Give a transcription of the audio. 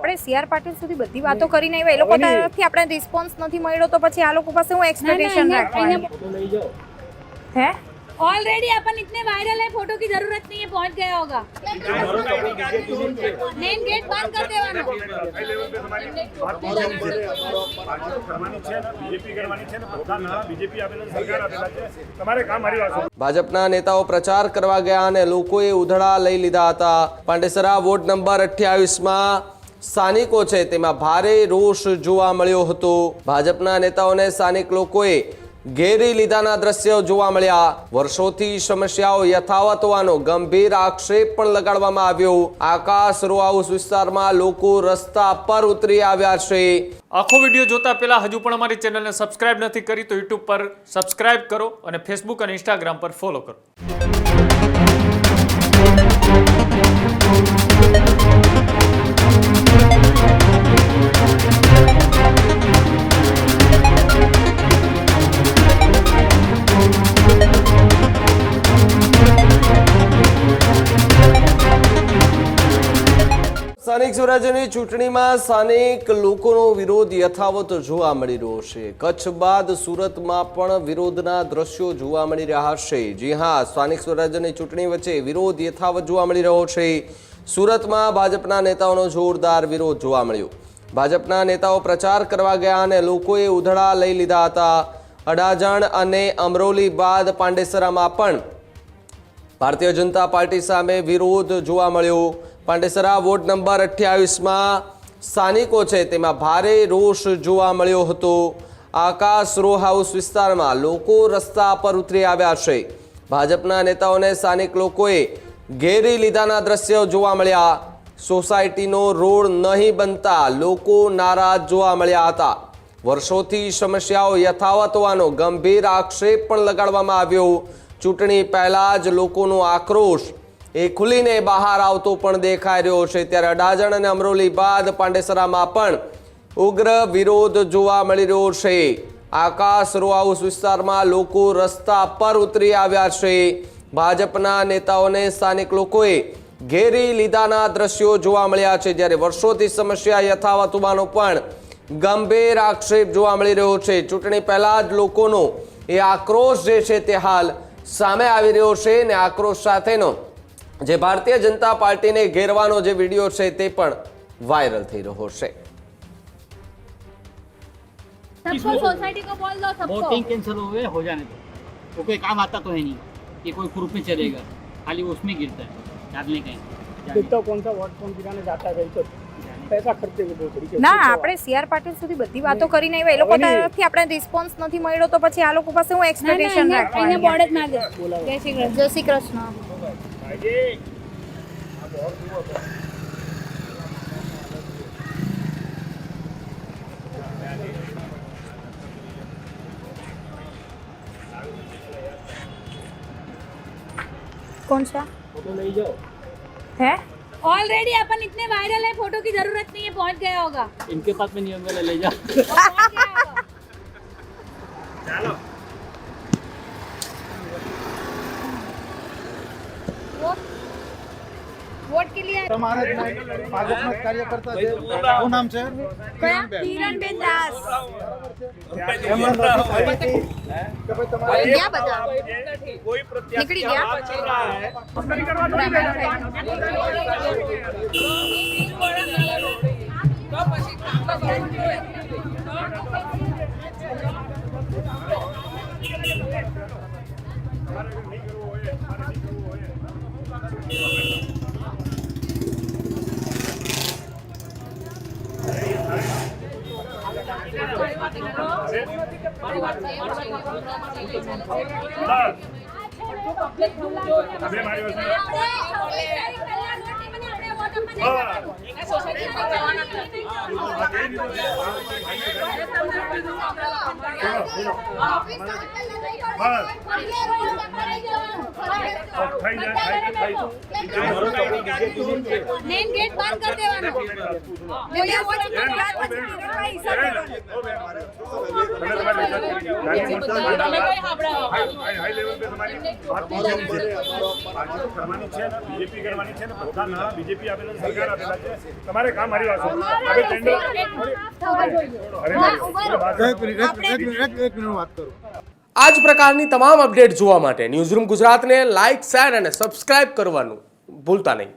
આપણે સીઆર પાટીલ સુધી બધી વાતો કરીને આવ્યા, એ લોકો તરફથી આપણે રિસ્પોન્સ નથી મળ્યો તો પછી આ લોકો પાસે હું એક્સપેક્ટેશન રાખવાની? है ऑलरेडी अपन इतने वायरल है, फोटो की जरूरत नहीं है, पहुंच गया होगा। मेन गेट बंद कर देवानो। ભાજપના નેતાઓ પ્રચાર કરવા ગયા અને લોકોએ ઉધડા લઈ લીધા હતા. પાંડેસરા વોર્ડ નંબર 28માં સ્થાનિકો છે તેમાં ભારે રોષ જોવા મળ્યો હતો. ભાજપના નેતાઓને સ્થાનિક લોકોએ ઘેરી લીધાના દ્રશ્યો જોવા મળ્યા. વર્ષોથી સમસ્યાઓ યથાવત હોવાનો ગંભીર આક્ષેપ પણ લગાડવામાં આવ્યો. આકાશ રો હાઉસ વિસ્તારમાં લોકો રસ્તા પર ઉતરી આવ્યા છે. આખો વિડીયો જોતા પહેલા હજુ પણ અમારી ચેનલને સબસ્ક્રાઇબ નથી કરી તો યુટ્યુબ પર સબસ્ક્રાઇબ કરો અને ફેસબુક અને ઇન્સ્ટાગ્રામ પર ફોલો કરો. સ્થાનિક સ્વરાજ્યની ચૂંટણીમાં સ્થાનિક લોકોનો વિરોધ યથાવત જોવા મળી રહ્યો છે. કચ્છ બાદ સુરતમાં પણ વિરોધના દ્રશ્યો જોવા મળી રહ્યા છે. જી હા, સ્થાનિક સ્વરાજ્યની ચૂંટણી વચ્ચે વિરોધ યથાવત જોવા મળી રહ્યો છે. સુરતમાં ભાજપના નેતાઓનો જોરદાર વિરોધ જોવા મળ્યો. ભાજપના નેતાઓ પ્રચાર કરવા ગયા અને લોકોએ ઉધડા લઈ લીધા હતા. અડાજણ અને અમરોલી બાદ પાંડેસરામાં પણ ભારતીય જનતા પાર્ટી સામે વિરોધ જોવા મળ્યો. પાંડેસરા વોર્ડ નંબર 28માં સ્થાનિકો છે તેમાં ભારે રોષ જોવા મળ્યો હતો. આકાશ રો હાઉસ વિસ્તારમાં લોકો રસ્તા પર ઉતરી આવ્યા છે. ભાજપના નેતાઓને સ્થાનિક લોકોએ ઘેરી લીધાના દ્રશ્યો જોવા મળ્યા. સોસાયટીનો રોડ નહીં બનતા લોકો નારાજ જોવા મળ્યા હતા. વર્ષોથી સમસ્યાઓ યથાવત હોવાનો ગંભીર આક્ષેપ પણ લગાડવામાં આવ્યો. ચૂંટણી પહેલા જ લોકોનો આક્રોશ એ ખુલીને બહાર આવતો પણ દેખાઈ રહ્યો છે. ત્યારે અડાજણ અને અમરોલી બાદ પાંડેસરામાં પણ ઉગ્ર વિરોધ જોવા મળી રહ્યો છે. આકાશ રો હાઉસ વિસ્તારમાં લોકો રસ્તા પર ઉતરી આવ્યા છે. ભાજપના નેતાઓને સ્થાનિક લોકોએ ઘેરી લીધાના દ્રશ્યો જોવા મળ્યા છે. જ્યારે વર્ષોથી સમસ્યા યથાવત હોવાનો પણ ગંભીર આક્ષેપ જોવા મળી રહ્યો છે. ચૂંટણી પહેલા જ લોકોનો એ આક્રોશ જે છે તે હાલ સામે આવી રહ્યો છે અને આક્રોશ સાથેનો જે ભારતીય જનતા પાર્ટીને ઘેરવાનો જે વિડીયો છે તે પણ વાયરલ થઈ રહ્યો છે. सबको सोसाइटी को बोल दो, सबको वोटिंग कैंसिल हुए हो जाने दो, वो कोई काम आता तो है नहीं कि कोई ग्रुप में चलेगा, खाली वो उसमें गिरता है डालने का तो कौन सा वोट कौन गिराने जाता है तो पैसा खर्चे के बहुत तरीके ના, આપણે સીઆર પાટીલ સુધી બધી વાતો કરીને આવ્યા, એ લોકો તરફથી આપણે રિસ્પોન્સ નથી મળ્યો તો પછી આ લોકો પાસે હું એક્સપેક્ટેશન રાખવાની? बोर्ड ना दे। जय श्री कृष्ण। જય શ્રી કૃષ્ણ. कौन सा फोटो ले जाओ है? ऑलरेडी अपन इतने वायरल है, फोटो की जरूरत नहीं है, पहुंच गया होगा। इनके पास में नहीं होंगे, ले जाओ। पहुंच गया होगा। चलो वोट के लिए તમારે ભાજપના કાર્યકર્તા છે, શું નામ છે? કયા? કિરણબેન દાસ. એમણે નથી આવી હતી કે ભાઈ તમારે ગયા બધા? નીકળી ગયા? મેઇન ગેટ બંધ કરી દેવાનો બીજેપી કરવાની છે ને બધા નાણાં બીજેપી આપેલા સરકાર આપેલા છે તમારે કામ મારી વાત હવે ટેન્ડર આ જ પ્રકારની તમામ અપડેટ જોવા માટે ન્યૂઝરૂમ ગુજરાતને લાઇક, શેર અને સબસ્ક્રાઇબ કરવાનું ભૂલતા નહીં.